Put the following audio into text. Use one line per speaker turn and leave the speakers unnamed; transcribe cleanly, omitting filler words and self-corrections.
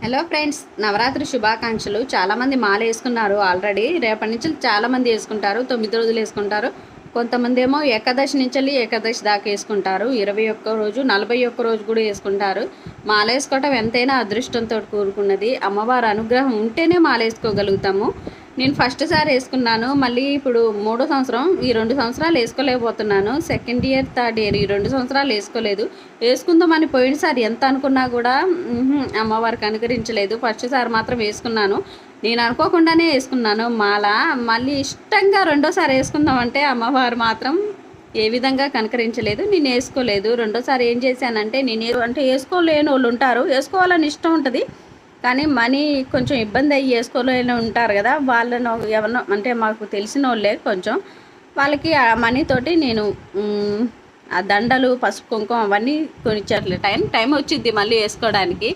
Hello friends, Navratri శుభాకాంక్షలు. చాలామంది మాల వేసుకున్నారు ఆల్రెడీ. రేపటి నుంచి చాలామంది వేసుకుంటారు. 9 రోజులు వేసుకుంటారు. కొంతమంది ఏమో ఏకాదశి నుంచి ఏకాదశి దాకా వేసుకుంటారు. 21 రోజు, 41 రోజు కూడా వేసుకుంటారు. మాల వేసుకోవటం ఎంతైనా అదృష్టంతో కూడుకున్నది. అమ్మవారి అనుగ్రహం ఉంటేనే మాల వేసుకోగలుగుతాము. నేను ఫస్ట్ సారి వేసుకున్నాను. మళ్ళీ ఇప్పుడు 3వ సంవత్సరం. ఈ 2 సంవత్సరాలు వేసుకోలేకపోతున్నాను. సెకండ్ ఇయర్, థర్డ్ ఇయర్ ఈ 2 సంవత్సరాలు వేసుకోలేదు. వేసుకుందామని పోయినసారి ఎంత అనుకున్నా కూడా అమ్మవారికి అనుకరించలేదు. ఫస్ట్ సారి మాత్రం వేసుకున్నాను. నేను అనుకోకుండానే వేసుకున్నాను మాల. మళ్ళీ ఇష్టంగా రెండోసారి వేసుకుందామంటే అమ్మవారు మాత్రం ఏ విధంగా కనుకరించలేదు. నేను వేసుకోలేదు. రెండోసారి ఏం చేశానంటే, అంటే వేసుకోలేని వాళ్ళు ఉంటారు, వేసుకోవాలని ఇష్టం ఉంటుంది కానీ మనీ కొంచెం ఇబ్బంది అయ్యి వేసుకోలేని ఉంటారు కదా, వాళ్ళను ఎవరినో అంటే మాకు తెలిసిన వాళ్ళే కొంచెం, వాళ్ళకి ఆ మనీతోటి నేను ఆ దండలు, పసుపు, కుంకుమ అవన్నీ కొనిచ్చారు. టైం వచ్చింది మళ్ళీ వేసుకోవడానికి.